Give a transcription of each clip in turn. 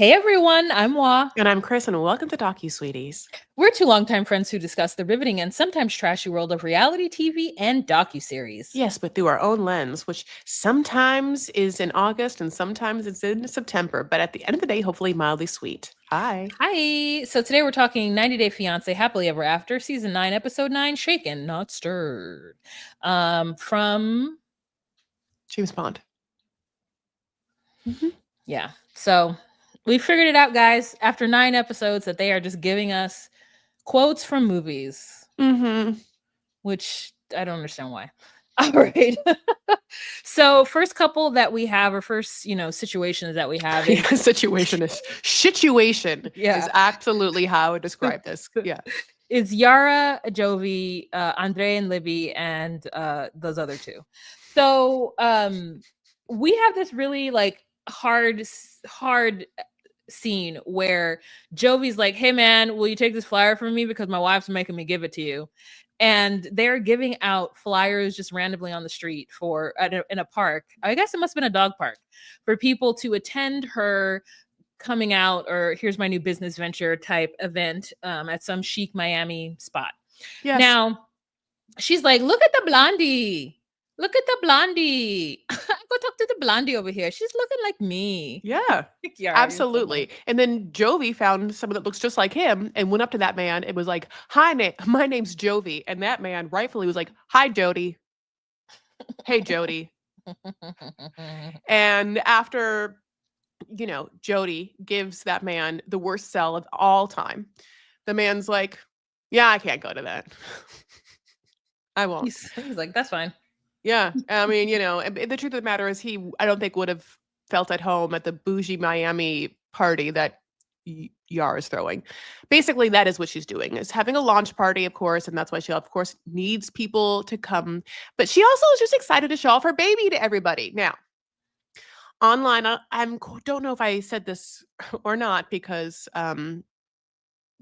Hey everyone, I'm Wa. And I'm Chris, and welcome to Sweeties. We're two longtime friends who discuss the riveting and sometimes trashy world of reality TV and docuseries. Yes, but through our own lens, which sometimes is in August and sometimes it's in September, but at the end of the day, hopefully mildly sweet. Hi. Hi. So today we're talking 90 Day Fiance Happily Ever After, season 9, episode 9, Shaken, Not Stirred. From James Bond. Mm-hmm. yeah. So we figured it out, guys, after 9 episodes that they are just giving us quotes from movies, Mm-hmm. which I don't understand why. All right. So first couple that we have, or first, situations that we have is Yeah, situation is absolutely how I would describe this. Yeah. is Yara, Jovi, Andre and Libby, and those other two. So we have this really like hard scene where Jovi's like, "Hey man, will you take this flyer from me because my wife's making me give it to you?" And they're giving out flyers just randomly on the street in a park. I guess it must have been a dog park for people to attend her coming out or here's my new business venture type event at some chic Miami spot. Yes. Now she's like, look at the blondie. Look at the blondie. Go talk to the blondie over here. She's looking like me. Yeah. Yeah, Absolutely. And then Jovi found someone that looks just like him and went up to that man and was like, "Hi, my name's Jovi." And that man rightfully was like, "Hi, Jody. Hey, Jody." And after Jody gives that man the worst sell of all time, the man's like, "Yeah, I can't go to that. I won't." He's like, that's fine. Yeah. I mean, and the truth of the matter is I don't think would have felt at home at the bougie Miami party that Yar is throwing. Basically, that is what she's doing, is having a launch party, of course, and that's why she, of course, needs people to come. But she also is just excited to show off her baby to everybody. Now, online, don't know if I said this or not because I've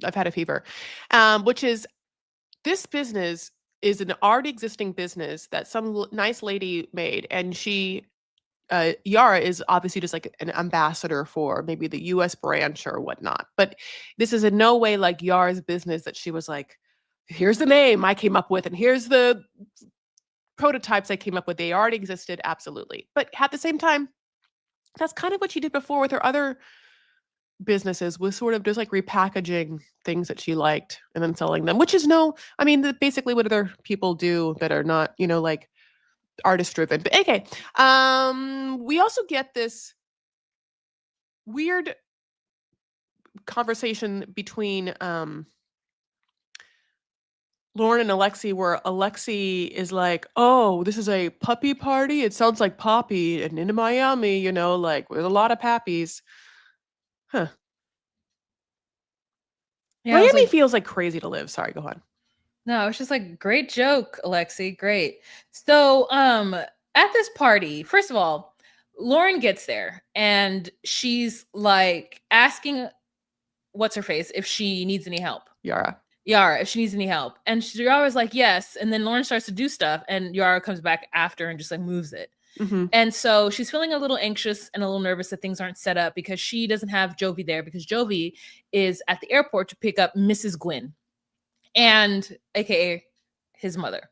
had a fever, which is this business is an already existing business that some nice lady made, and Yara is obviously just like an ambassador for maybe the US branch or whatnot. But this is in no way like Yara's business that she was like, here's the name I came up with, and here's the prototypes I came up with. They already existed, absolutely. But at the same time, that's kind of what she did before with her other businesses, was sort of just like repackaging things that she liked and then selling them, which is basically what other people do that are not, like artist driven. But okay. We also get this weird conversation between Lauren and Alexi, where Alexi is like, "Oh, this is a puppy party. It sounds like Poppy and in Miami, like with a lot of pappies." Huh. Yeah, I was Miami like, feels like crazy to live. Sorry, go on. no, it's just like, great joke, Alexi. Great. So, at this party, first of all, Lauren gets there and she's like asking what's her face if she needs any help. Yara. Yara, if she needs any help. And Yara's like, yes. And then Lauren starts to do stuff and Yara comes back after and just like moves it. Mm-hmm. And so she's feeling a little anxious and a little nervous that things aren't set up because she doesn't have Jovi there because Jovi is at the airport to pick up Mrs. Gwynn and aka his mother.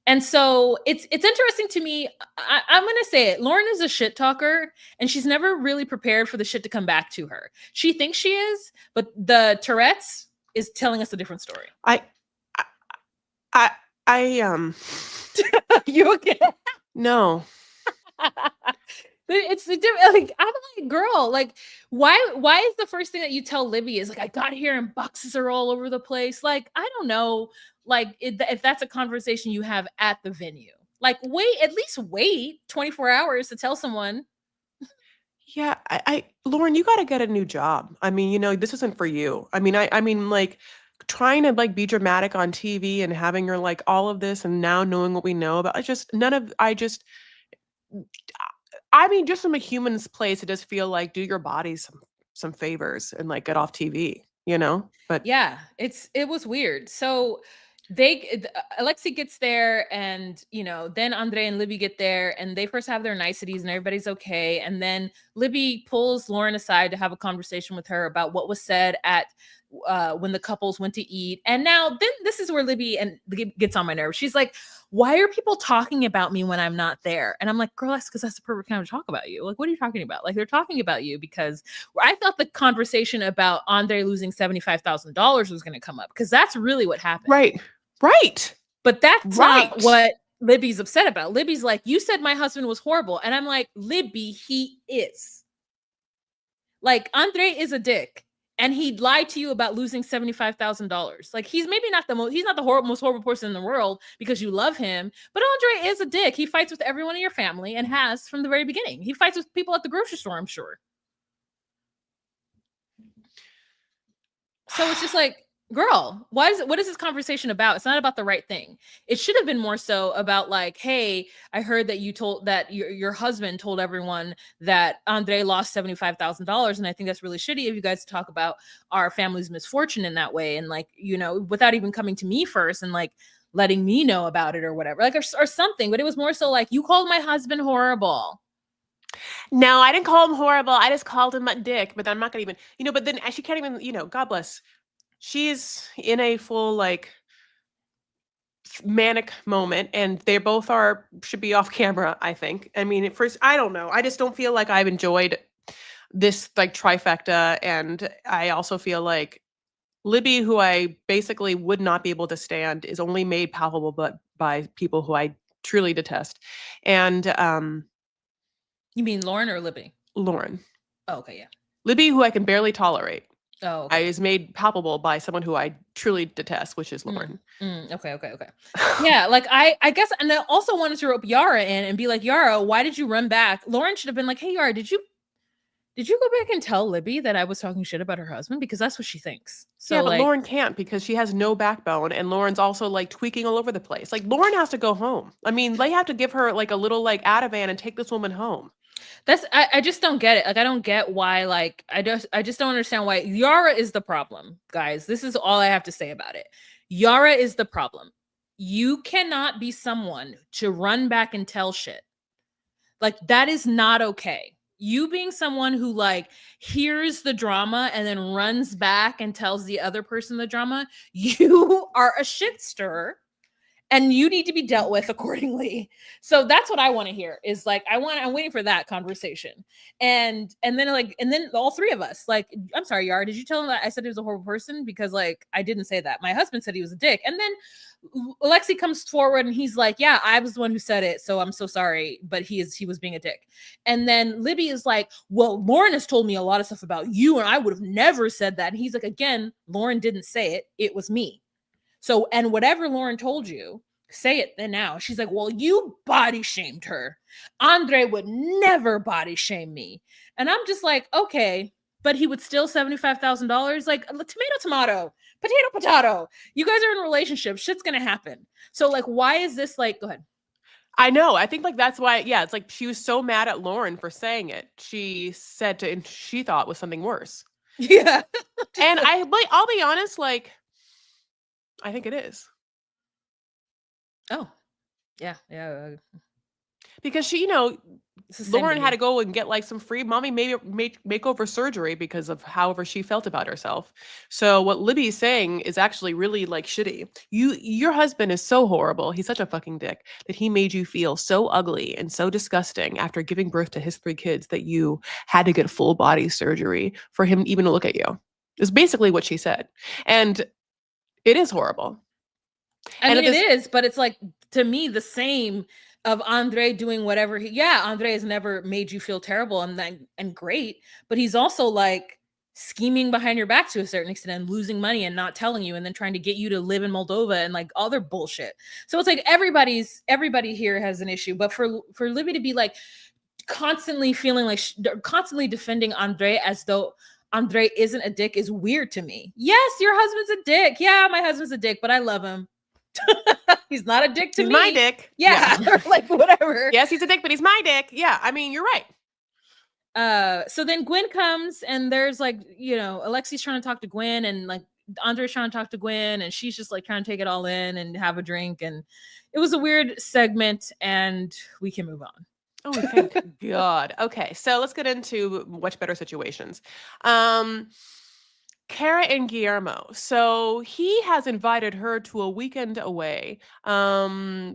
And so it's interesting to me. I'm gonna say it. Lauren is a shit talker, and she's never really prepared for the shit to come back to her. She thinks she is, but the Tourette's is telling us a different story. I You okay? No. It's like, I'm like, girl, like, why is the first thing that you tell Libby is like, I got here and boxes are all over the place? Like, I don't know, like if that's a conversation you have at the venue. Like, at least wait 24 hours to tell someone. Yeah, Lauren, you got to get a new job. I mean, this isn't for you. I mean, like trying to like be dramatic on TV and having your like all of this and now knowing what we know about, I mean, just from a human's place, it does feel like do your body some favors and like get off TV, But Yeah, it was weird. So Alexi gets there, and then Andre and Libby get there, and they first have their niceties and everybody's okay, and then Libby pulls Lauren aside to have a conversation with her about what was said at when the couples went to eat. And now then this is where Libby and gets on my nerves. She's like, why are people talking about me when I'm not there? And I'm like, girl, that's because that's the perfect time to talk about you. Like, what are you talking about? Like, they're talking about you because I thought the conversation about Andre losing $75,000 was going to come up, because that's really what happened. Right. But that's not what Libby's upset about. Libby's like, you said my husband was horrible. And I'm like, Libby, he is. Like, Andre is a dick. And he lied to you about losing $75,000. Like, he's maybe not he's not the most horrible person in the world because you love him, but Andre is a dick. He fights with everyone in your family and has from the very beginning. He fights with people at the grocery store, I'm sure. So it's just like, girl, what is this conversation about? It's not about the right thing. It should have been more so about like, hey, I heard that you told that your husband told everyone that Andre lost $75,000, and I think that's really shitty of you guys to talk about our family's misfortune in that way, and like, without even coming to me first and like letting me know about it or whatever, like, or something. But it was more so like, you called my husband horrible. No, I didn't call him horrible. I just called him a dick. But I'm not gonna even, but then she can't even, God bless. She's in a full like manic moment, and they both should be off camera, I think. I mean, at first, I don't know. I just don't feel like I've enjoyed this like trifecta. And I also feel like Libby, who I basically would not be able to stand, is only made palpable but by people who I truly detest. And You mean Lauren or Libby? Lauren. Oh, okay, yeah. Libby, who I can barely tolerate. Oh, okay. Is made palpable by someone who I truly detest, which is Lauren. Okay. Yeah, like I guess, and I also wanted to rope Yara in and be like, Yara, why did you run back? Lauren should have been like, hey, Yara, did you go back and tell Libby that I was talking shit about her husband? Because that's what she thinks. So yeah, but like, Lauren can't, because she has no backbone, and Lauren's also like tweaking all over the place. Like, Lauren has to go home. I mean, they have to give her like a little like Ativan and take this woman home. I just don't get it. Like, I don't get why, like, I just don't understand why Yara is the problem, guys. This is all I have to say about it. Yara is the problem. You cannot be someone to run back and tell shit. Like, that is not okay. You being someone who like hears the drama and then runs back and tells the other person the drama, you are a shit stirrer. And you need to be dealt with accordingly. So that's what I want to hear, is like, I'm waiting for that conversation. And then all three of us, like, I'm sorry, Yara, did you tell him that I said he was a horrible person? Because like, I didn't say that. My husband said he was a dick. And then Alexi comes forward and he's like, yeah, I was the one who said it, so I'm so sorry, but he was being a dick. And then Libby is like, well, Lauren has told me a lot of stuff about you, and I would have never said that. And he's like, again, Lauren didn't say it. It was me. So, and whatever Lauren told you, say it then now. She's like, well, you body shamed her. Andre would never body shame me. And I'm just like, okay, but he would steal $75,000. Like, tomato, potato. You guys are in a relationship. Shit's going to happen. So like, why is this like, go ahead. I know. I think like that's why, yeah, it's like she was so mad at Lauren for saying it. She said and she thought was something worse. Yeah. And I'll be honest, like, I think it is. Oh, yeah. Because she, Lauren had to go and get like some free mommy makeover surgery because of however she felt about herself. So what Libby's saying is actually really like shitty. Your husband is so horrible. He's such a fucking dick that he made you feel so ugly and so disgusting after giving birth to his 3 kids that you had to get full body surgery for him even to look at you. Is basically what she said. And it is horrible. I mean, it is, but it's like, to me, the same of Andre doing whatever Andre has never made you feel terrible and great, but he's also like scheming behind your back to a certain extent and losing money and not telling you, and then trying to get you to live in Moldova and like other bullshit. So it's like everybody here has an issue, but for Libby to be like constantly feeling like constantly defending Andre as though Andre isn't a dick is weird to me. Yes, your husband's a dick. Yeah, my husband's a dick, but I love him. He's not a dick to me. He's my dick. Yeah. Like whatever. Yes, he's a dick, but he's my dick. Yeah, I mean, you're right. So then Gwen comes, and there's like, Alexi's trying to talk to Gwen, and like Andre's trying to talk to Gwen, and she's just like trying to take it all in and have a drink. And it was a weird segment, and we can move on. Oh, thank God. Okay, so let's get into much better situations. Um, Kara and Guillermo. So he has invited her to a weekend away,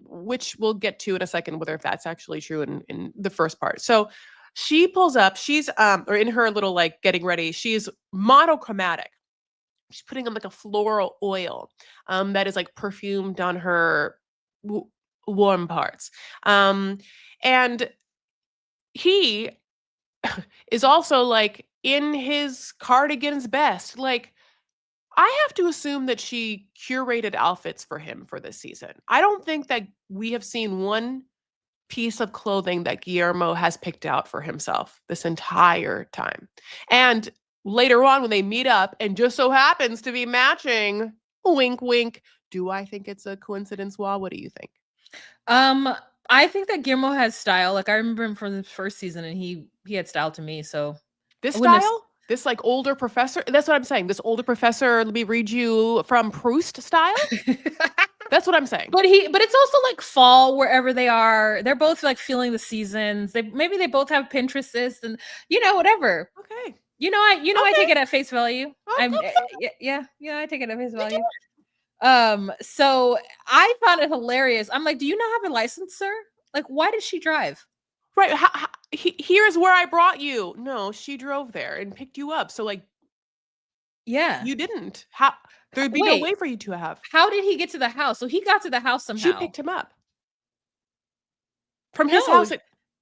which we'll get to in a second, whether if that's actually true in the first part. So she pulls up, she's or in her little like getting ready, she's monochromatic. She's putting on like a floral oil that is like perfumed on her warm parts. And he is also like in his cardigan's best. Like, I have to assume that she curated outfits for him for this season. I don't think that we have seen one piece of clothing that Guillermo has picked out for himself this entire time. And later on, when they meet up and just so happens to be matching, wink, wink, do I think it's a coincidence, Wah? What do you think? Um, I think that Guillermo has style. Like I remember him from the first season, and he had style to me. So This I wouldn't style? This like older professor? That's what I'm saying. This older professor, let me read you from Proust style? have. That's what I'm saying. But it's also like fall wherever they are. They're both like feeling the seasons. Maybe they both have Pinterests and whatever. Okay. I take Okay. it at face value. I'm Okay. yeah, I take it at face value. So I found it hilarious. I'm like, do you not have a license, sir? Like, why did she drive? Right. Here's where I brought you. No, she drove there and picked you up. So like Yeah. you didn't. How there'd be no Wait, way for you to have. how did he get to the house? So he got to the house She somehow. picked him up from his No, house.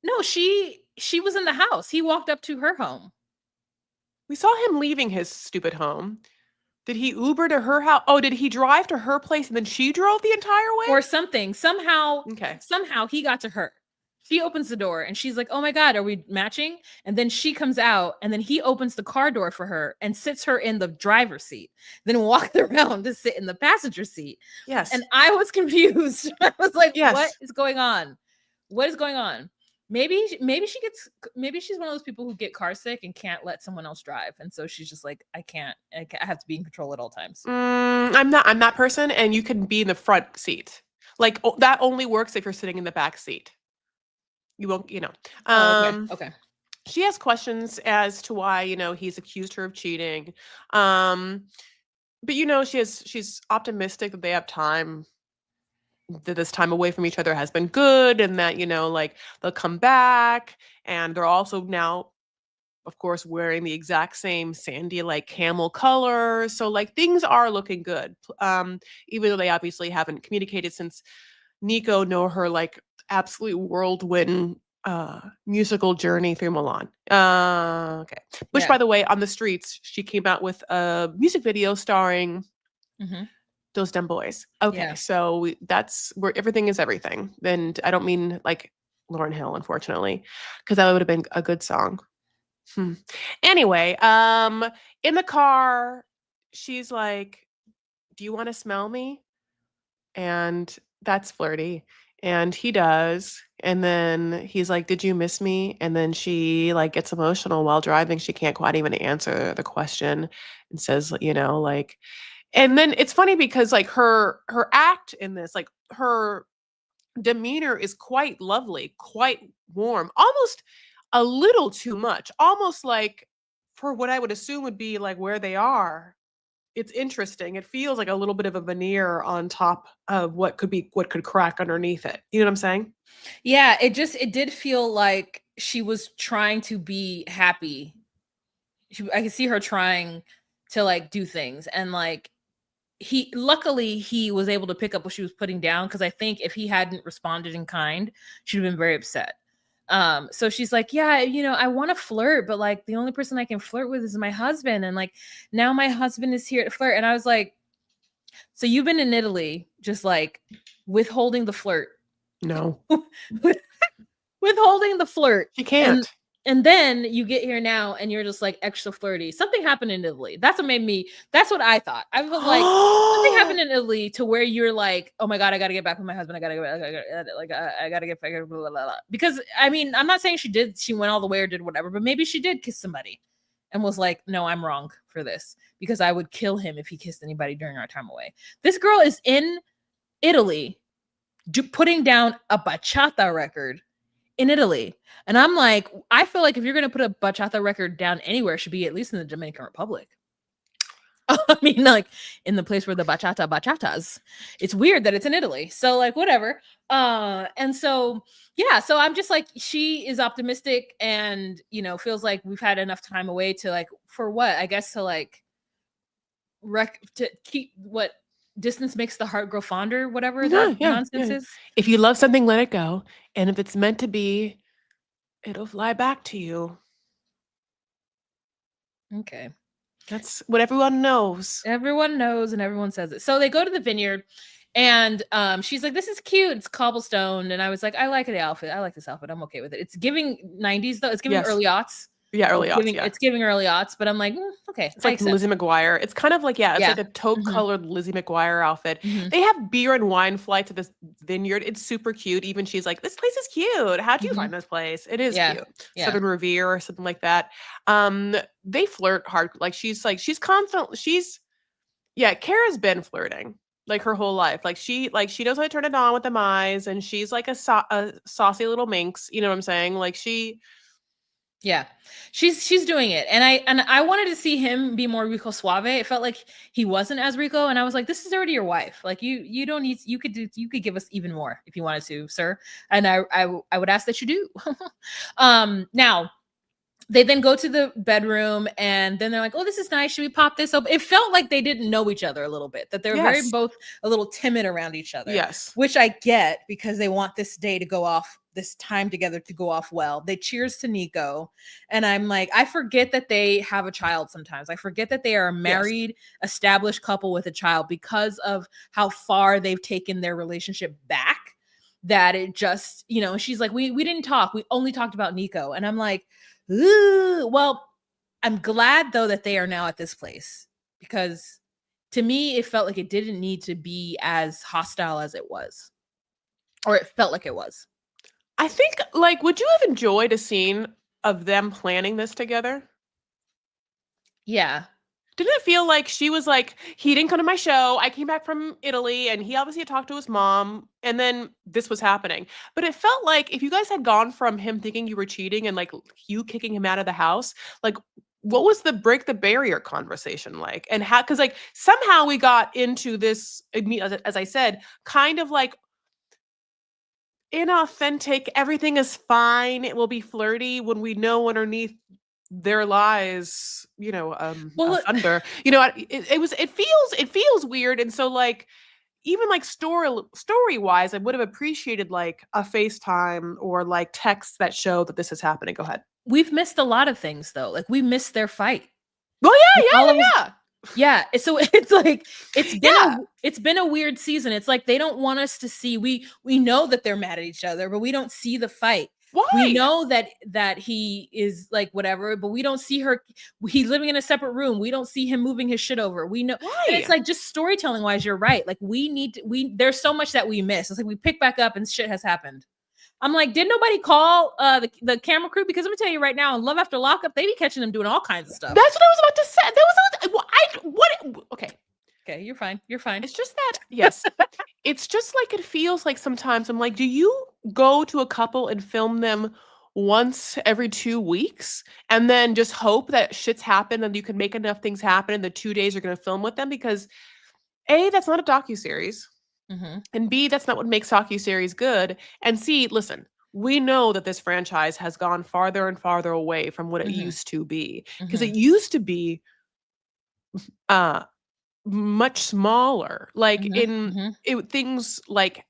no, she was in the house. He walked up to her home. We saw him leaving his stupid home. Did he Uber to her house? Oh, did he drive to her place and then she drove the entire way? Or something. Okay. Somehow he got to her. She opens the door and she's like, "Oh my God, are we matching?" And then she comes out and then he opens the car door for her and sits her in the driver's seat, then walks around to sit in the passenger seat. Yes. And I was confused. I was like, Yes. what is going on? What is going on? Maybe she's one of those people who get car sick and can't let someone else drive. And so she's just like, I have to be in control at all times. I'm that person, and you can be in the front seat. Like that only works if you're sitting in the back seat. You won't, Okay. She has questions as to why, he's accused her of cheating. But she's optimistic that they have time, that this time away from each other has been good, and that, like they'll come back. And they're also now, of course, wearing the exact same sandy like camel color. So like things are looking good. Even though they obviously haven't communicated since Nico know her like absolute whirlwind musical journey through Milan. Okay. Which, Yeah. by the way, on the streets, she came out with a music video starring those dumb boys. Okay, Yeah. so that's where everything is everything. And I don't mean like Lauryn Hill, unfortunately, because that would have been a good song. Anyway, in the car, she's like, "Do you want to smell me?" And that's flirty. And he does. And then he's like, "Did you miss me?" And then she like gets emotional while driving. She can't quite even answer the question and says, like, and then it's funny because like her act in this, like her demeanor is quite lovely, quite warm, almost a little too much, almost like for what I would assume would be like where they are. It's interesting. It feels like a little bit of a veneer on top of what could crack underneath it. You know what I'm saying? Yeah, it did feel like she was trying to be happy. I could see her trying to like do things, and like luckily he was able to pick up what she was putting down, because I think if he hadn't responded in kind, she'd have been very upset. So she's like, "Yeah, I want to flirt, but like the only person I can flirt with is my husband, and like now my husband is here to flirt." And I was like, "So you've been in Italy just like withholding the flirt?" No. Withholding the flirt. She can't. And then you get here now and you're just like extra flirty. Something happened in Italy. That's what I thought. I was like, something happened in Italy to where you're like, "Oh my God, I got to get back with my husband. I got to get back, blah, blah, blah, blah." Because I mean, I'm not saying she went all the way or did whatever, but maybe she did kiss somebody. and was like, no, I'm wrong for this because I would kill him if he kissed anybody during our time away. This girl is in Italy putting down a bachata record in Italy. And I'm like, I feel like if you're going to put a bachata record down anywhere, it should be at least in the Dominican Republic. I mean, like in the place where the bachatas. It's weird that it's in Italy. So like whatever. And so yeah, so I'm just like, she is optimistic and feels like we've had enough time away to like, for what? I guess to like to keep what distance makes the heart grow fonder, whatever that nonsense is. If you love something, let it go. And if it's meant to be, it'll fly back to you. Okay. That's what everyone knows. Everyone knows and everyone says it. So they go to the vineyard and she's like, this is cute. It's cobblestone. And I was like, I like the outfit. I like this outfit. I'm okay with it. It's giving 90s though. It's giving early aughts. Yeah, early aughts. It's giving early aughts, but I'm like, okay. It's like Lizzie McGuire. It's kind of like, it's like a taupe-colored Lizzie McGuire outfit. They have beer and wine flights to this vineyard. It's super cute. Even she's like, this place is cute. How'd you find this place? It is cute. Southern Revere or something like that. They flirt hard. Like she's constant. Kara's been flirting like her whole life. Like she knows how to turn it on with them eyes, and she's like a saucy little minx. You know what I'm saying? Like she. Yeah, she's doing it, and I wanted to see him be more Rico Suave. It felt like he wasn't as Rico, and I was like, this is already your wife. Like you don't need, you could give us even more if you wanted to, sir. And I would ask that you do. Now they then go to the bedroom, and then they're like, oh, this is nice. Should we pop this up? It felt like they didn't know each other a little bit, that they're very both a little timid around each other. Yes, which I get because they want this day to go off. This time together to go off well. They cheers to Nico. And I'm like, I forget that they have a child sometimes. I forget that they are a married, established couple with a child because of how far they've taken their relationship back. That it just, she's like, we didn't talk. We only talked about Nico. And I'm like, ooh. Well, I'm glad though that they are now at this place, because to me, it felt like it didn't need to be as hostile as it was. Or it felt like it was. I think, like, would you have enjoyed a scene of them planning this together? Yeah. Didn't it feel like she was like, he didn't come to my show. I came back from Italy, and he obviously had talked to his mom, and then this was happening. But it felt like if you guys had gone from him thinking you were cheating and like you kicking him out of the house, like what was the break the barrier conversation like? And how, because like somehow we got into this, as I said, kind of like inauthentic, everything is fine, it will be flirty, when we know underneath there lies, thunder. It feels weird. And so like even like story wise, I would have appreciated like a FaceTime or like texts that show that this is happening. Go ahead. We've missed a lot of things though. Like we missed their fight. Oh yeah. Yeah. So it's like it's been a weird season. It's like they don't want us to see. We know that they're mad at each other, but we don't see the fight. Why? We know that he is like whatever, but we don't see her. He's living in a separate room. We don't see him moving his shit over. We know. Why? And it's like just storytelling wise, you're right. Like there's so much that we miss. It's like we pick back up and shit has happened. I'm like, did nobody call the camera crew? Because I'm gonna tell you right now, in Love After Lockup, they be catching them doing all kinds of stuff. That's what I was about to say. Okay, you're fine. You're fine. It's just that, yes. It's just like it feels like sometimes I'm like, do you go to a couple and film them once every 2 weeks and then just hope that shit's happened and you can make enough things happen in the 2 days you're going to film with them? Because A, that's not a docuseries. And B, that's not what makes docuseries good. And C, listen, we know that this franchise has gone farther and farther away from what it used to be. Because it used to be much smaller. Like things like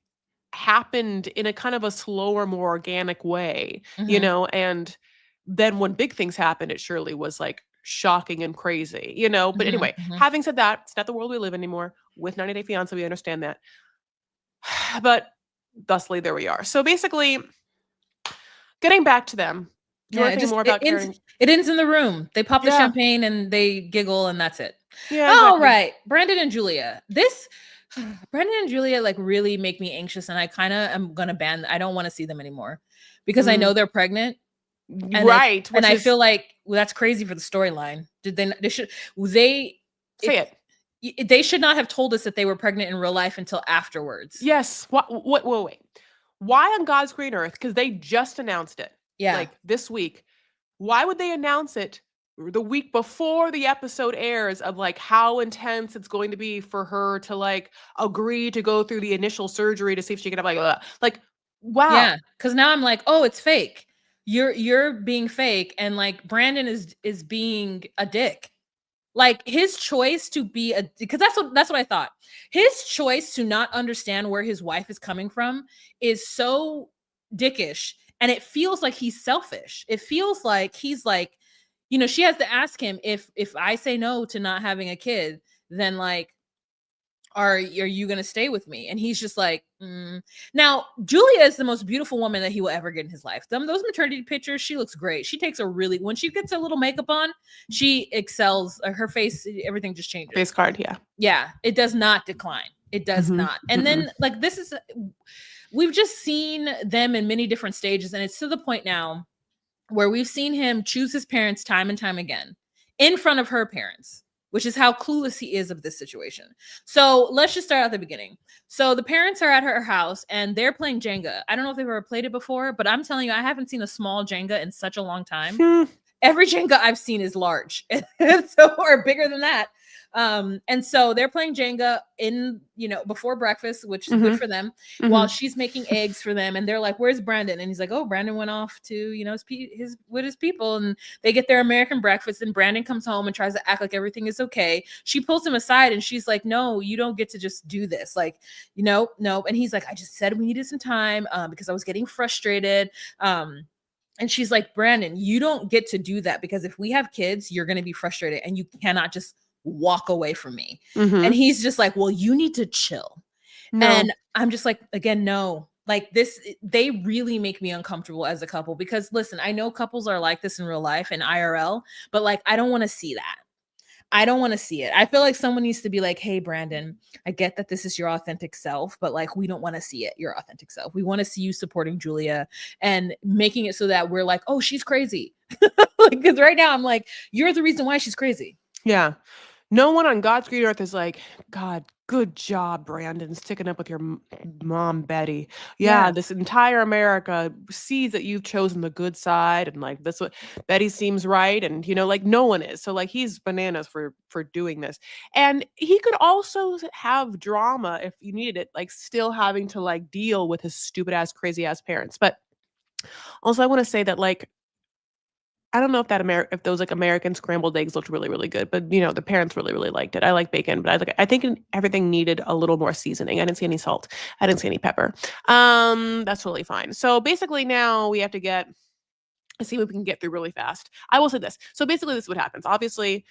happened in a kind of a slower, more organic way, and then when big things happened, it surely was like shocking and crazy, But anyway, having said that, it's not the world we live in anymore. With 90 Day Fiance, we understand that. But thusly, there we are. So basically, getting back to them. Do you want to think more about it ends in the room. They pop the champagne and they giggle, and that's it. Yeah. All right. Brandon and Julia. Brandon and Julia like really make me anxious, and I kind of am gonna ban. I don't want to see them anymore because I know they're pregnant. And it Right, and which I is feel like, well, that's crazy for the storyline. Did they should they say it it. they should not have told us that they were pregnant in real life until afterwards. Yes. What wait. Why on God's green earth? Because they just announced it Yeah. like this week. Why would they announce it the week before the episode airs of like how intense it's going to be for her to like agree to go through the initial surgery to see if she can have like wow. Yeah, cuz now I'm like, "Oh, it's fake. You're being fake, and like Brandon is being a dick." Like his choice to be a, because that's what I thought. His choice to not understand where his wife is coming from is so dickish, and it feels like he's selfish. It feels like he's like, she has to ask him, if I say no to not having a kid, then like, are you going to stay with me? And he's just like, Now Julia is the most beautiful woman that he will ever get in his life. Those maternity pictures, she looks great. She takes a really, when she gets a little makeup on, she excels. Her face, everything just changes. Face card, yeah. Yeah, it does not decline. It does not. And then like, we've just seen them in many different stages, and it's to the point now where we've seen him choose his parents time and time again in front of her parents, which is how clueless he is of this situation. So let's just start at the beginning. So the parents are at her house and they're playing Jenga. I don't know if they've ever played it before, but I'm telling you, I haven't seen a small Jenga in such a long time. Every Jenga I've seen is large, or bigger than that. And so they're playing Jenga before breakfast, which is good for them, while she's making eggs for them. And they're like, "Where's Brandon?" And he's like, "Oh, Brandon went off to, his people." And they get their American breakfast, and Brandon comes home and tries to act like everything is okay. She pulls him aside and she's like, "No, you don't get to just do this. Like, no." And he's like, "I just said we needed some time because I was getting frustrated." And she's like, "Brandon, you don't get to do that, because if we have kids, you're going to be frustrated and you cannot just walk away from me." And he's just like, "Well, you need to chill." No. And I'm just like, again, no. Like this, they really make me uncomfortable as a couple, because listen, I know couples are like this in real life and IRL, but like, I don't want to see that. I don't want to see it. I feel like someone needs to be like, "Hey, Brandon, I get that this is your authentic self, but like, we don't want to see it, your authentic self. We want to see you supporting Julia and making it so that we're like, oh, she's crazy." Because right now I'm like, you're the reason why she's crazy. Yeah. No one on God's green earth is like, "God, good job, Brandon, sticking up with your mom, Betty. Yeah, this entire America sees that you've chosen the good side, and like this what Betty seems right, and like no one is. So like he's bananas for doing this, and he could also have drama if you needed it, like still having to like deal with his stupid ass, crazy ass parents. But also, I want to say that like I don't know if those, like, American scrambled eggs looked really, really good, but, the parents really, really liked it. I like bacon, but I think everything needed a little more seasoning. I didn't see any salt. I didn't see any pepper. That's totally fine. So, basically, now we have to see what we can get through really fast. I will say this. So, basically, this is what happens. Obviously,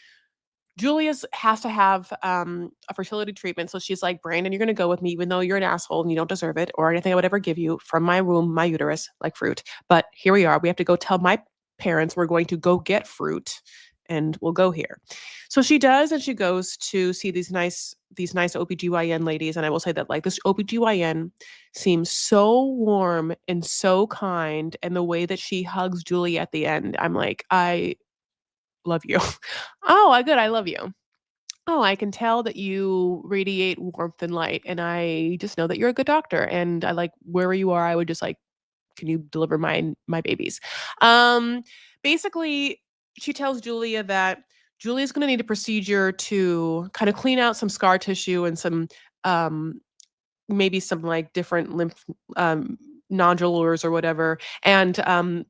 Julius has to have, a fertility treatment, so she's like, "Brandon, you're gonna go with me even though you're an asshole and you don't deserve it or anything I would ever give you from my womb, my uterus, like fruit. But here we are. We have to go tell my parents we're going to go get fruit, and we'll go here." So she does, and she goes to see these nice OBGYN ladies, and I will say that, like, this OBGYN seems so warm and so kind, and the way that she hugs Julie at the end, I'm like, "I love you." "Oh, good, I love you." "Oh, I can tell that you radiate warmth and light, and I just know that you're a good doctor, and I like wherever you are, I would just like, can you deliver my babies?" Um, Basically, she tells Julia that Julia's gonna need a procedure to kind of clean out some scar tissue and some, um, maybe some, like, different lymph, nodulars or whatever, and,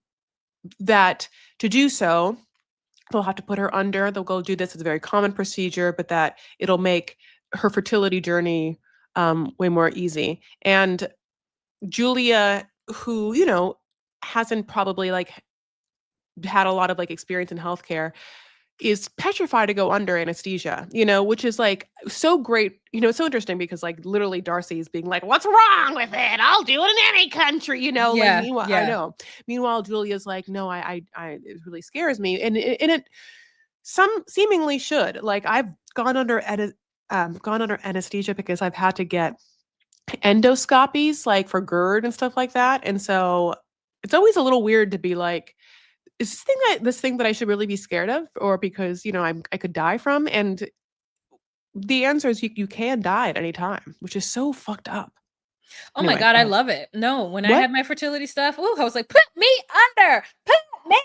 that to do so they'll have to put her under. They'll go do this. It's a very common procedure, but that it'll make her fertility journey way more easy. And Julia, who, hasn't probably like had a lot of like experience in healthcare, is petrified to go under anesthesia, which is like so great. It's so interesting because like literally Darcy is being like, "What's wrong with it? I'll do it in any country," like Yeah, meanwhile, I yeah. know. Meanwhile, Julia's like, "No, it really scares me." And it some seemingly should. Like I've gone under anesthesia because I've had to get endoscopies like for GERD and stuff like that. And so it's always a little weird to be like is this thing that I should really be scared of, or because I could die from? And the answer is you can die at any time, which is so fucked up. Oh my Anyway, god, go I ahead. love it. No, when I What? had my fertility stuff, ooh, I was like, put me under, put me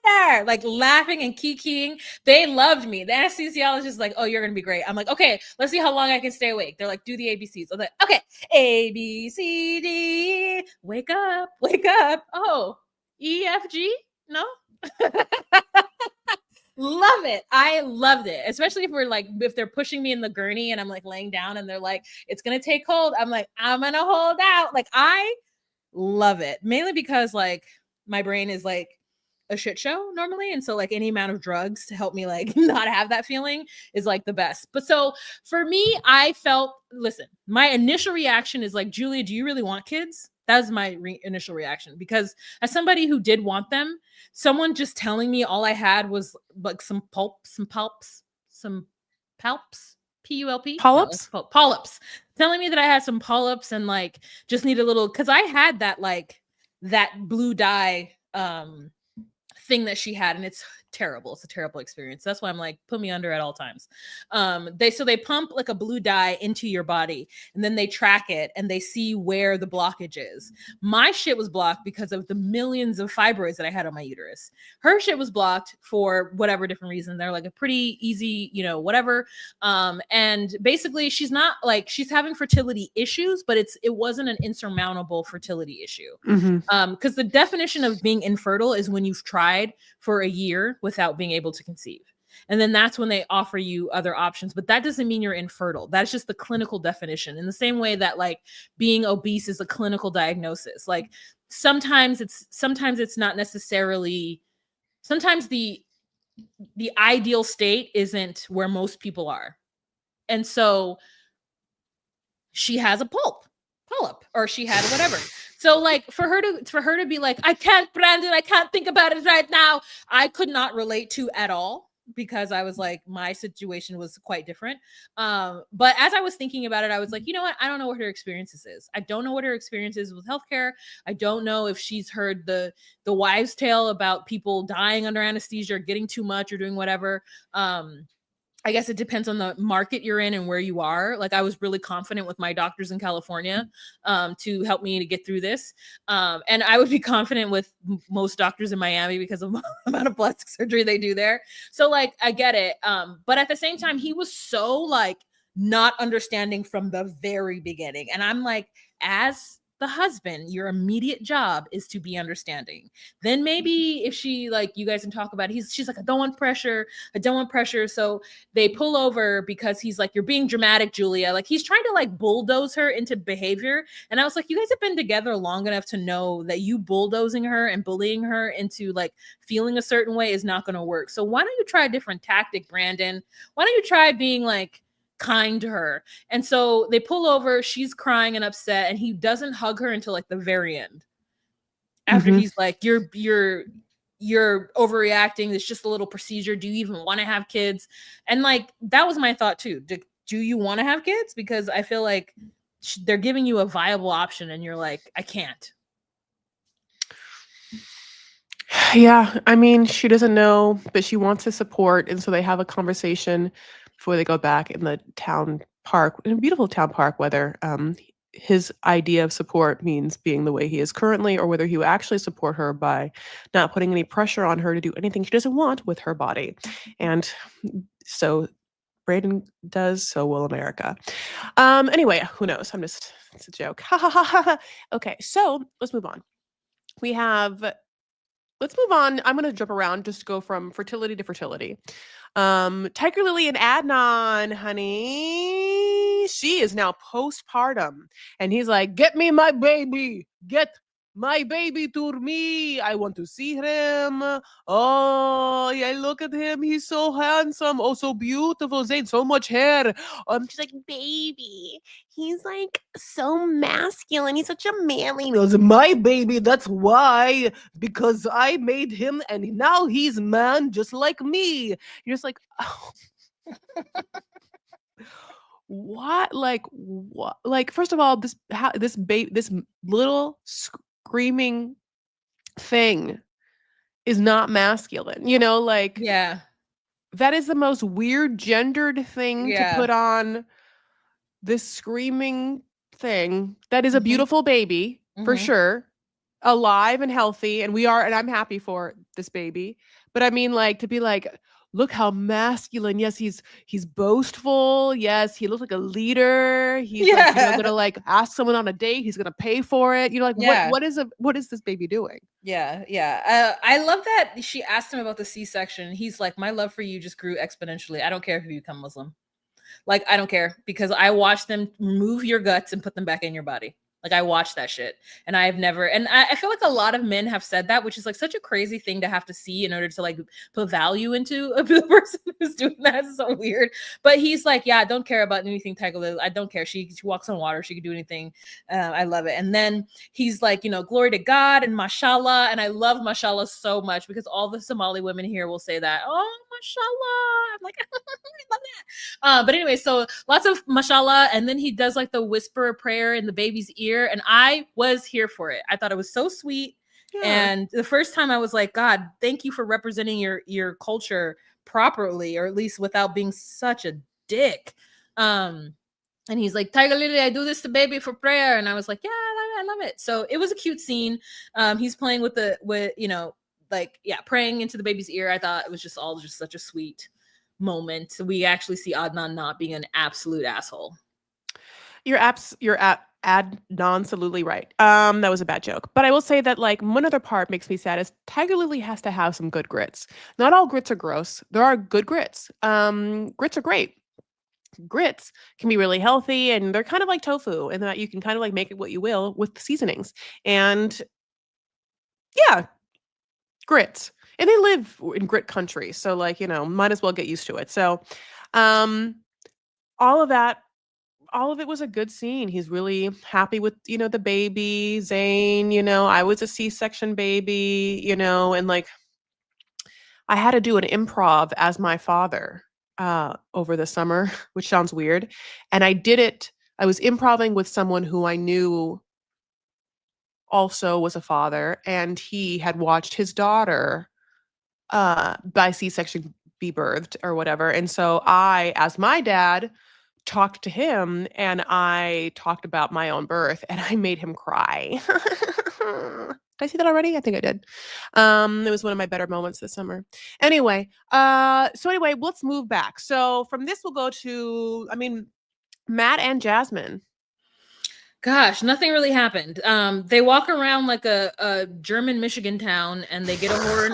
under, like laughing and kikiing. They loved me. The anesthesiologist is like, oh, you're gonna be great. I'm like, okay, let's see how long I can stay awake. They're like, do the ABCs. I'm like, okay, ABCD, wake up, wake up. Oh, EFG, no. Love it. I loved it. Especially if they're pushing me in the gurney and I'm like laying down and they're like, it's gonna take hold. I'm like, I'm gonna hold out. Like I love it. Mainly because like my brain is like a shit show normally. And so like any amount of drugs to help me like not have that feeling is like the best. But so for me, I felt, listen, my initial reaction is like, Julia, do you really want kids? That was my initial reaction because as somebody who did want them, someone just telling me all I had was like some palps, some palps, PULP, no, Polyps? polyps, telling me that I had some polyps and like just need a little, because I had that like that blue dye thing that she had, and it's terrible. It's a terrible experience. That's why I'm like, put me under at all times. They pump like a blue dye into your body, and then they track it and they see where the blockage is. My shit was blocked because of the millions of fibroids that I had on my uterus. Her shit was blocked for whatever different reason. They're like a pretty easy, whatever. And basically she's not like, she's having fertility issues, but it wasn't an insurmountable fertility issue. Mm-hmm. Because the definition of being infertile is when you've tried for a year without being able to conceive. And then that's when they offer you other options. But that doesn't mean you're infertile. That's just the clinical definition. In the same way that like being obese is a clinical diagnosis. Like sometimes it's not necessarily, sometimes the ideal state isn't where most people are. And so she has a polyp, or she had whatever. So like for her to be like, I can't, Brandon, I can't think about it right now, I could not relate to at all, because I was like, my situation was quite different. But as I was thinking about it, I was like, you know what, I don't know what her experiences is. I don't know what her experience is with healthcare. I don't know if she's heard the wives tale about people dying under anesthesia or getting too much or doing whatever. I guess it depends on the market you're in and where you are. Like I was really confident with my doctors in California to help me to get through this. And I would be confident with most doctors in Miami because of the amount of plastic surgery they do there. So like, I get it. But at the same time, he was so like not understanding from the very beginning. And I'm like, as the husband, your immediate job is to be understanding. Then maybe if she like, you guys can talk about it, she's like, I don't want pressure. I don't want pressure. So they pull over because he's like, you're being dramatic, Julia. Like he's trying to like bulldoze her into behavior. And I was like, you guys have been together long enough to know that you bulldozing her and bullying her into like feeling a certain way is not going to work. So why don't you try a different tactic, Brandon? Why don't you try being like kind to her? And so they pull over, she's crying and upset, and he doesn't hug her until like the very end. After Mm-hmm. he's like, you're overreacting. It's just a little procedure. Do you even want to have kids? And like, that was my thought too. Do you want to have kids? Because I feel like they're giving you a viable option and you're like, I can't. Yeah, I mean, she doesn't know, but she wants his support, and so they have a conversation before they go back in the town park, in a beautiful town park, whether his idea of support means being the way he is currently, or whether he will actually support her by not putting any pressure on her to do anything she doesn't want with her body. And so Braden does, so will America. Anyway, who knows? It's a joke. Ha ha ha ha. Okay, so let's move on. We have Let's move on. I'm gonna jump around, just go from fertility to fertility. Tiger Lily and Adnan, honey. She is now postpartum. And he's like, get me my baby. Get my baby to me. I want to see him. Oh, yeah, look at him. He's so handsome. Oh, so beautiful. Zayn, so much hair. She's like, baby. He's like so masculine. He's such a manly. He goes, my baby. That's why. Because I made him and now he's man just like me. You're just like, oh, what? Like what? Like first of all, this little screaming thing is not masculine. You know, like Yeah. that is the most weird gendered thing to Yeah. put on this screaming thing that is a Hmm. beautiful baby for Hmm. sure, alive and healthy, and we are, and I'm happy for this baby. But I mean, like, to be like, look how masculine. Yes, he's boastful. Yes, he looks like a leader. He's like, Yeah. gonna like ask someone on a date. He's gonna pay for it. Like Yeah. what is this baby doing? Yeah, yeah. I love that she asked him about the C-section. He's like, my love for you just grew exponentially. I don't care if you become Muslim. Like, I don't care because I watched them remove your guts and put them back in your body. Like, I watched that shit. And I've never, and I feel like a lot of men have said that, which is like such a crazy thing to have to see in order to like put value into a person who's doing that. It's so weird. But he's like, yeah, I don't care about anything Tiger. I don't care. She walks on water. She can do anything. I love it. And then he's like, glory to God and mashallah. And I love mashallah so much because all the Somali women here will say that. Oh, mashallah. I'm like, I love that. But anyway, so lots of mashallah, and then he does like the whisper prayer in the baby's ear, and I was here for it. I thought it was so sweet. Yeah. And the first time I was like, God, thank you for representing your culture properly, or at least without being such a dick. And he's like, Tiger Lily, I do this to baby for prayer. And I was like, yeah, I love it. So it was a cute scene. He's playing with like, yeah, praying into the baby's ear. I thought it was just all just such a sweet moment. We actually see Adnan not being an absolute asshole. You're ad non-absolutely right. That was a bad joke. But I will say that like one other part makes me sad is Tiger Lily has to have some good grits. Not all grits are gross. There are good grits. Grits are great. Grits can be really healthy and they're kind of like tofu in that you can kind of like make it what you will with the seasonings. And yeah, grits. And they live in grit country. So like, might as well get used to it. So um all of that, all of it was a good scene. He's really happy with, the baby, Zane, I was a C-section baby, and like I had to do an improv as my father over the summer, which sounds weird. And I did it. I was improving with someone who I knew also was a father, and he had watched his daughter by C-section be birthed or whatever. And so I, as my dad, talked to him and I talked about my own birth and I made him cry. Did I say that already? I think I did. It was one of my better moments this summer. Anyway, let's move back. So from this we'll go to, Matt and Jasmine. Gosh, nothing really happened. They walk around like a German Michigan town, and they get a horn.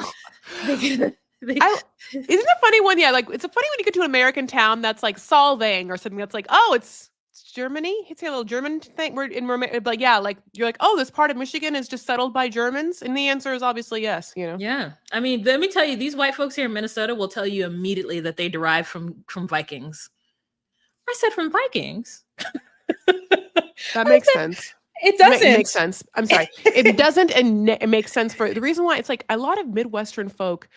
They get they, Isn't it funny when, yeah, like it's funny when you get to an American town that's like Solvang or something that's like, oh, it's Germany. It's a little German thing. We're in, but yeah, like you're like, oh, this part of Michigan is just settled by Germans, and the answer is obviously yes. Yeah. I mean, let me tell you, these white folks here in Minnesota will tell you immediately that they derive from Vikings. I said from Vikings. That I makes said sense. it It makes doesn't. sense. I'm sorry. It doesn't, and it makes sense for the reason why it's like a lot of Midwestern folk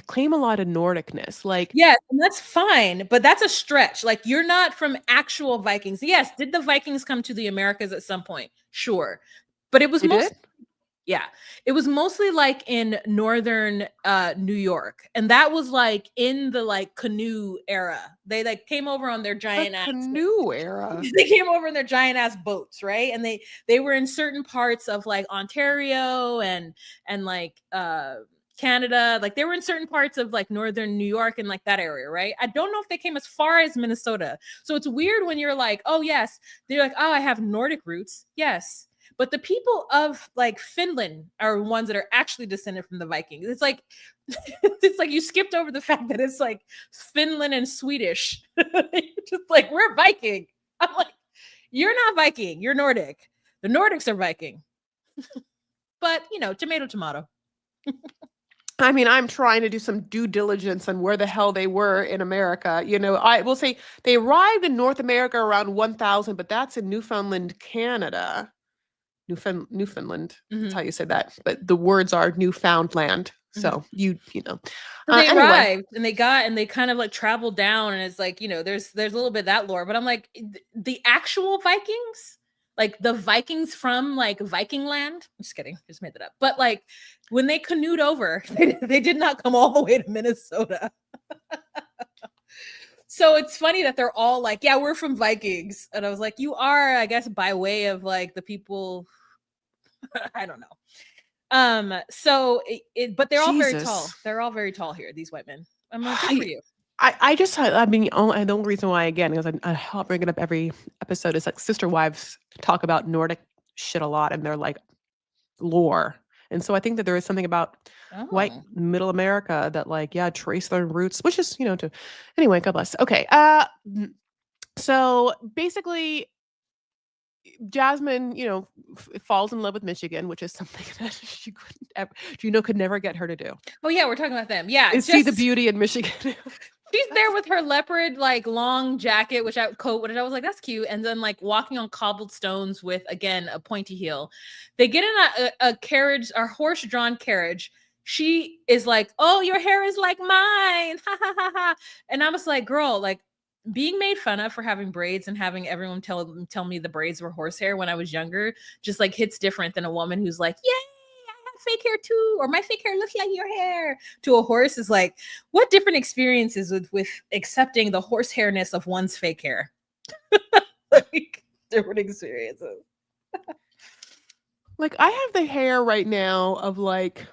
claim a lot of Nordicness. Like, Yes, and that's fine, but that's a stretch. Like, you're not from actual Vikings. Yes, did the Vikings come to the Americas at some point? Sure. But it was they did? mostly, yeah, it was mostly like in northern New York. And that was like in the like canoe era. They like came over on their The giant ass. canoe era. They came over in their giant ass boats, right? And they were in certain parts of like Ontario and like Canada. Like they were in certain parts of like northern New York and like that area, right? I don't know if they came as far as Minnesota. So it's weird when you're like, oh yes, they're like, oh, I have Nordic roots. Yes. But the people of like Finland are ones that are actually descended from the Vikings. It's like it's like you skipped over the fact that it's like Finland and Swedish. Just like we're Viking. I'm like, you're not Viking, you're Nordic. The Nordics are Viking. But tomato, tomato. I'm trying to do some due diligence on where the hell they were in America. I will say they arrived in North America around 1000, but that's in Newfoundland, Canada. Newfoundland. That's how Mm-hmm. you say that. But the words are Newfoundland. Mm-hmm. So you know. So they Anyway, arrived and they kind of like traveled down, and it's like there's a little bit of that lore, but I'm like the actual Vikings. like the Vikings from like Viking land. I'm just kidding, just made that up. But like when they canoed over, they did not come all the way to Minnesota. So it's funny that they're all like, yeah, we're from Vikings. And I was like, you are, I guess, by way of like the people. I don't know. So but they're all very tall. Jesus. They're all very tall here, these white men. I'm like, good for you. I mean, the only reason why, again, because I'll bring it up every episode, is like sister wives talk about Nordic shit a lot and they're like lore. And so I think that there is something about white Oh. middle America that like, yeah, trace their roots, which is, to anyway, God bless. Okay. So basically Jasmine, falls in love with Michigan, which is something that she couldn't ever, could never get her to do. Oh yeah, we're talking about them. Yeah, Is see the beauty in Michigan. She's there with her leopard like long jacket, coat, which I was like, that's cute. And then like walking on cobbled stones with again a pointy heel. They get in a carriage, a horse-drawn carriage. She is like, "Oh, your hair is like mine." Ha ha ha ha. And I was like, girl, like being made fun of for having braids and having everyone tell me the braids were horsehair when I was younger just like hits different than a woman who's like, "Yay, fake hair too," or "My fake hair looks like your hair," to a horse is like, what different experiences with accepting the horsehairness of one's fake hair. Like different experiences. Like I have the hair right now of like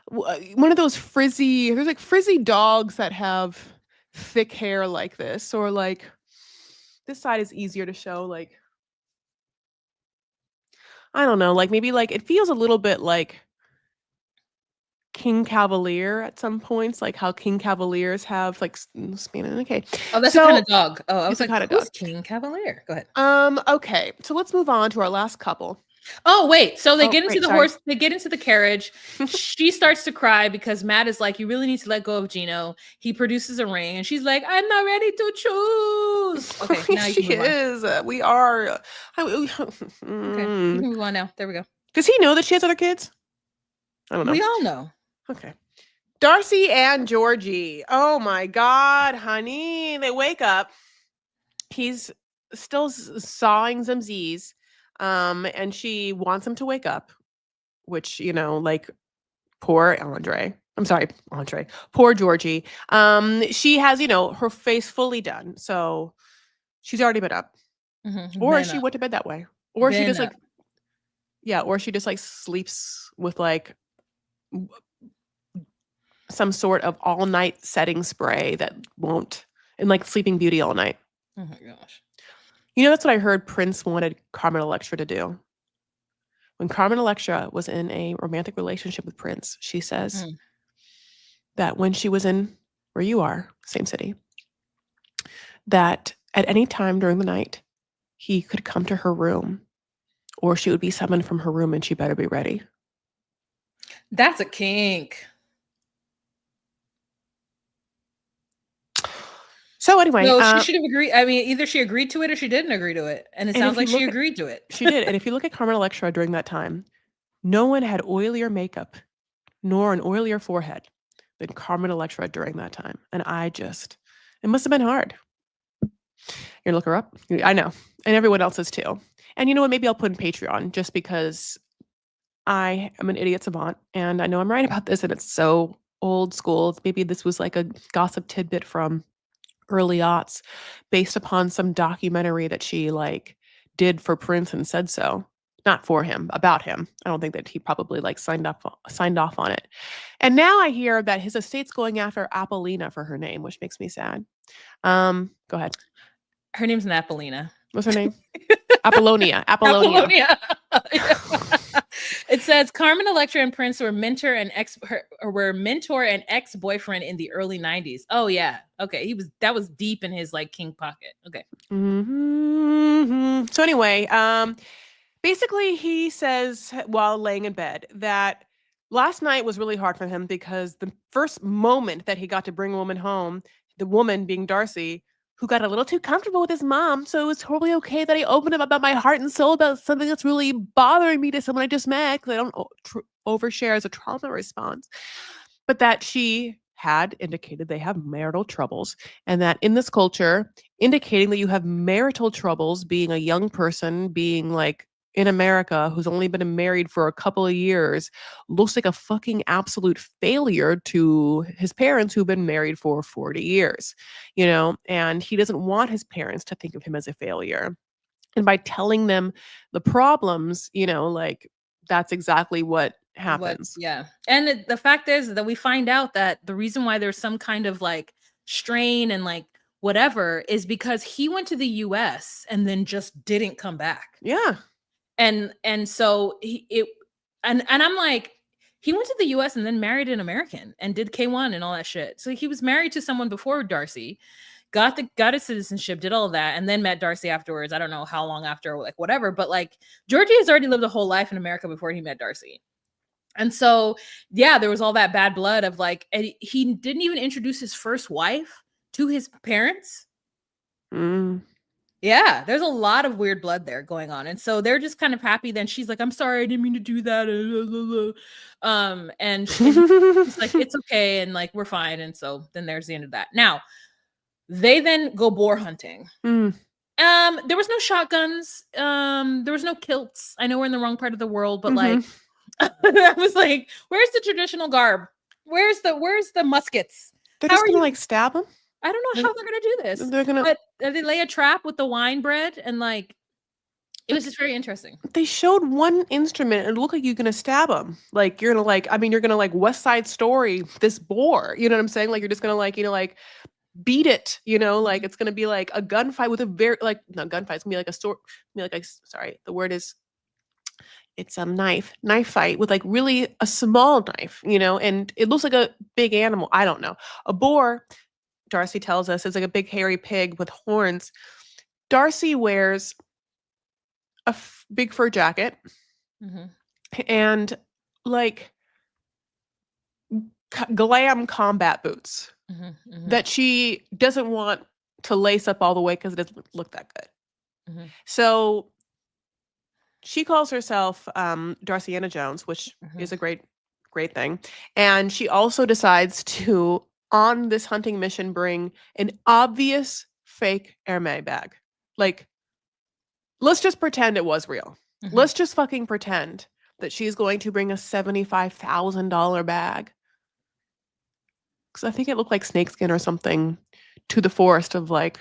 one of those there's like frizzy dogs that have thick hair like this, or like this side is easier to show, like I don't know, like maybe like it feels a little bit like King Cavalier at some points, like how King Cavaliers have like spanning. Okay. Oh, that's the kind of dog. Oh, I was like, kind of who's dog. King Cavalier? Go ahead. Okay. So let's move on to our last couple. Oh, wait. So they get into right, the sorry. horse, they get into the carriage. She starts to cry because Matt is like, you really need to let go of Gino. He produces a ring and she's like, I'm not ready to choose. Okay, now you can move on. We are. Okay, you can move on now. There we go. Does he know that she has other kids? I don't know. We all know. Okay. Darcy and Georgie. Oh my God, honey. They wake up. He's still sawing some Z's. And she wants him to wake up, which, like poor Andre. I'm sorry, Andre. Poor Georgie. She has, her face fully done. So she's already been up. Mm-hmm. Or she went to bed that way. Or she just like, yeah, or she just like sleeps with like some sort of all night setting spray that won't, and like Sleeping Beauty all night. Oh my gosh. That's what I heard Prince wanted Carmen Electra to do. When Carmen Electra was in a romantic relationship with Prince, she says that when she was in where you are, same city, that at any time during the night, he could come to her room or she would be summoned from her room and she better be ready. That's a kink. So anyway, she should have agreed. I mean, either she agreed to it or she didn't agree to it. And it sounds like she agreed to it. She did. And if you look at Carmen Electra during that time, no one had oilier makeup nor an oilier forehead than Carmen Electra during that time. And it must have been hard. You're gonna look her up? I know. And everyone else is too. And you know what? Maybe I'll put in Patreon just because I am an idiot savant and I know I'm right about this and it's so old school. Maybe this was like a gossip tidbit from early aughts based upon some documentary that she like did for Prince and said so. Not for him, about him. I don't think that he probably like signed off on it. And now I hear that his estate's going after Apollina for her name, which makes me sad. Go ahead. Her name's Napolina. What's her name? Apollonia. Apollonia. It says Carmen Electra and Prince were mentor and ex-boyfriend in the early 90s. Oh yeah. Okay. That was deep in his like king pocket. Okay. Mm-hmm. So anyway, basically he says while laying in bed that last night was really hard for him because the first moment that he got to bring a woman home, the woman being Darcy, who got a little too comfortable with his mom. So it was totally okay that I opened up about my heart and soul about something that's really bothering me to someone I just met because I don't overshare as a trauma response. But that she had indicated they have marital troubles, and that in this culture, indicating that you have marital troubles being a young person, being like in America who's only been married for a couple of years, looks like a fucking absolute failure to his parents who've been married for 40 years, and he doesn't want his parents to think of him as a failure. And by telling them the problems, like that's exactly what What, happens. yeah. And the fact is that we find out that the reason why there's some kind of like strain and like whatever is because he went to the US and then just didn't come back. Yeah. And so and I'm like, he went to the US and then married an American and did K1 and all that shit. So he was married to someone before Darcy, got his citizenship, did all of that, and then met Darcy afterwards. I don't know how long after, like whatever, but like Georgie has already lived a whole life in America before he met Darcy. And so, yeah, there was all that bad blood of like, and he didn't even introduce his first wife to his parents. Mm. Yeah, there's a lot of weird blood there going on. And so they're just kind of happy. Then she's like, I'm sorry, I didn't mean to do that. And he's like, it's okay. And like, we're fine. And so then there's the end of that. Now, they then go boar hunting. Mm. There was no shotguns. There was no kilts. I know we're in the wrong part of the world, but Mhm. like, I was like, where's the traditional garb? Where's the muskets? They're How just are gonna you? like stab him. I don't know how they're gonna do this. They're gonna. But they lay a trap with the wine bread, and like it was just very interesting. They showed one instrument and it looked like you're gonna stab him. Like you're gonna like. I mean, you're gonna like West Side Story this boar. You know what I'm saying? Like you're just gonna like like beat it. Like it's gonna be like a gunfight with a very like not gunfight. It's gonna be like a sword. Like sorry, the word is. It's a knife fight with like really a small knife, and it looks like a big animal. I don't know. A boar, Darcy tells us, is like a big hairy pig with horns. Darcy wears a big fur jacket Mm-hmm. and like glam combat boots Mm-hmm. Mm-hmm. that she doesn't want to lace up all the way because it doesn't look that good. Mm-hmm. So she calls herself Darciana Jones, which Mm-hmm. is a great thing. And she also decides to, on this hunting mission, bring an obvious fake Hermes bag. Like, let's just pretend it was real. Mm-hmm. Let's just fucking pretend that she's going to bring a $75,000 bag. Because I think it looked like snakeskin or something to the forest of like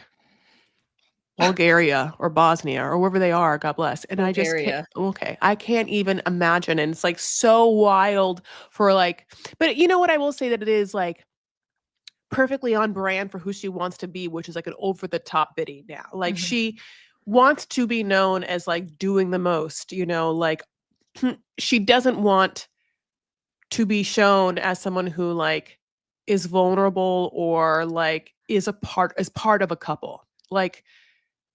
Bulgaria or Bosnia or wherever they are, God bless. And I just can't, I can't even imagine. And it's like so wild for like, but you know what I will say that it is like perfectly on brand for who she wants to be, which is like an over the top biddy now. Like she wants to be known as like doing the most, like she doesn't want to be shown as someone who like is vulnerable or like is part of a couple. Like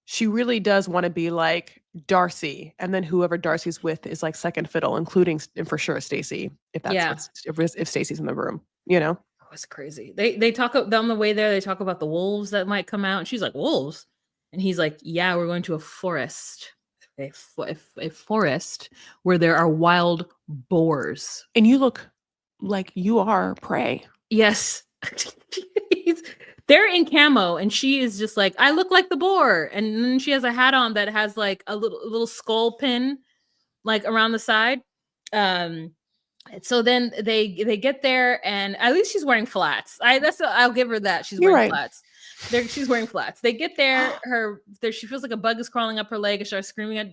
she really does want to be like Darcy, and then whoever Darcy's with is like second fiddle, including and for sure Stacey, if that's if Stacey's in the room, Oh, it's crazy. They talk on the way there. They talk about the wolves that might come out, and she's like, wolves, and he's like, yeah, we're going to a forest, a forest where there are wild boars, and you look like you are prey. Yes. They're in camo and she is just like, I look like the boar, and then she has a hat on that has like a little skull pin like around the side. So then they get there, and at least she's wearing flats. I'll give her that. She's wearing flats. She's wearing flats. They get there, she feels like a bug is crawling up her leg and starts screaming at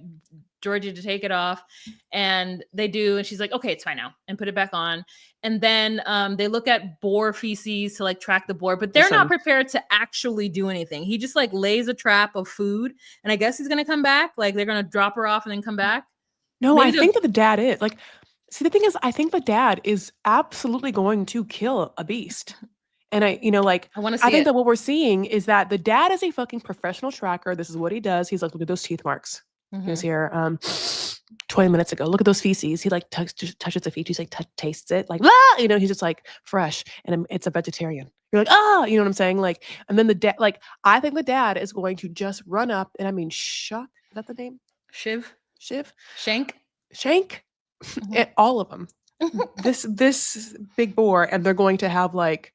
Georgie to take it off, and they do, and she's like, okay, it's fine now, and put it back on. And then they look at boar feces to like track the boar, but they're not prepared to actually do anything. He just like lays a trap of food, and I guess he's gonna come back, like they're gonna drop her off and then come back. No, I think that the dad is like, see, the thing is, I think the dad is absolutely going to kill a beast. And I want to see I think that what we're seeing is that the dad is a fucking professional tracker. This is what he does. He's like, look at those teeth marks. He was here 20 minutes ago. Look at those feces. He like touches the feet. He's like tastes it. Like, he's just like fresh. And it's a vegetarian. You're like, you know what I'm saying? Like, and then the dad, like, I think the dad is going to just run up. And I mean, Shuck, is that the name? Shiv? Shank? All of them. This big boar. And they're going to have like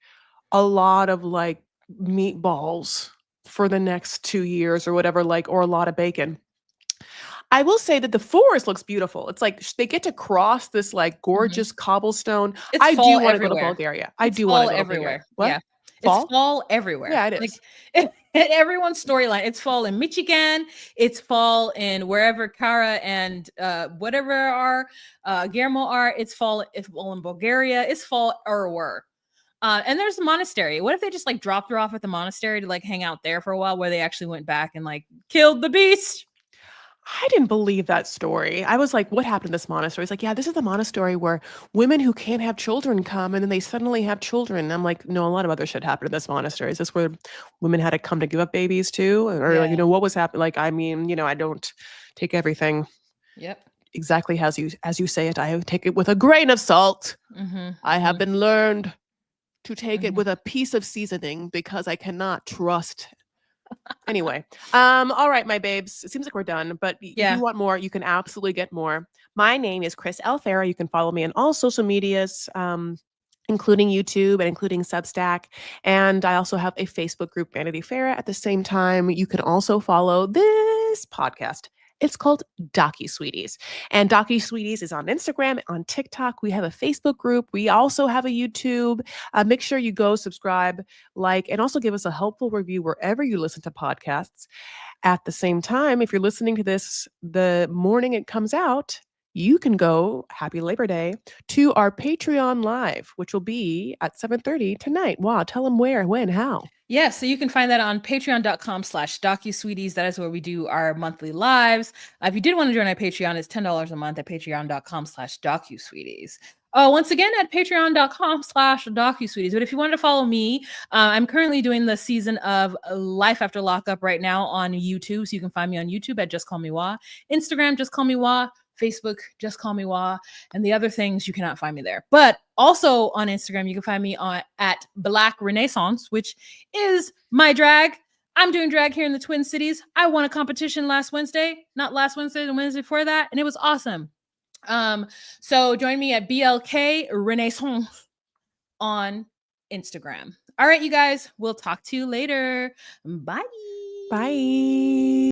a lot of like meatballs for the next 2 years or whatever, like, or a lot of bacon. I will say that the forest looks beautiful. It's like they get to cross this like Mhm. gorgeous cobblestone. It's I do fall want to go to everywhere. Bulgaria. I It's do want to fall go to Bulgaria. everywhere. What? Yeah. It's Fall? fall everywhere. Yeah, it Like is. everyone's storyline. It's fall in Michigan. It's fall in wherever Kara and whatever are Guillermo are. It's fall. It's fall in Bulgaria. It's fall everywhere. And there's a monastery. What if they just like dropped her off at the monastery to like hang out there for a while, where they actually went back and like killed the beast? I didn't believe that story. I was like, what happened to this monastery? It's like, yeah, this is the monastery where women who can't have children come and then they suddenly have children. And I'm like, no, a lot of other shit happened in this monastery. Is this where women had to come to give up babies too? Or like, Yeah. what was happening? Like, I mean, I don't take everything Yep. exactly as you say it. I take it with a grain of salt. Mm-hmm. I have Mm-hmm. been learned to take it Mm-hmm. with a piece of seasoning because I cannot trust. Anyway, all right, my babes. It seems like we're done, but if you Yeah. want more, you can absolutely get more. My name is Chris L. Farah. You can follow me on all social medias, including YouTube and including Substack. And I also have a Facebook group, Vanity Farah. At the same time, you can also follow this podcast. It's called Docu Sweeties. And Docu Sweeties is on Instagram, on TikTok. We have a Facebook group. We also have a YouTube. Make sure you go subscribe, like, and also give us a helpful review wherever you listen to podcasts. At the same time, if you're listening to this the morning it comes out, you can go, happy Labor Day, to our Patreon live, which will be at 7:30 tonight. Wow, tell them where, when, how. Yeah, so you can find that on patreon.com/docusweeties. That is where we do our monthly lives. If you did want to join our Patreon, it's $10 a month at patreon.com/docusweeties. Once again, at patreon.com/docusweeties. But if you wanted to follow me, I'm currently doing the season of Life After Lockup right now on YouTube. So you can find me on YouTube at Just Call Me Wah, Instagram, Just Call Me Wah, Facebook, Just Call Me Wah, and the other things you cannot find me there. But also on Instagram, you can find me at Black Renaissance, which is my drag. I'm doing drag here in the Twin Cities. I won a competition last Wednesday, not last Wednesday, the Wednesday before that, and it was awesome. So join me at BLK Renaissance on Instagram. All right, you guys, we'll talk to you later. Bye. Bye.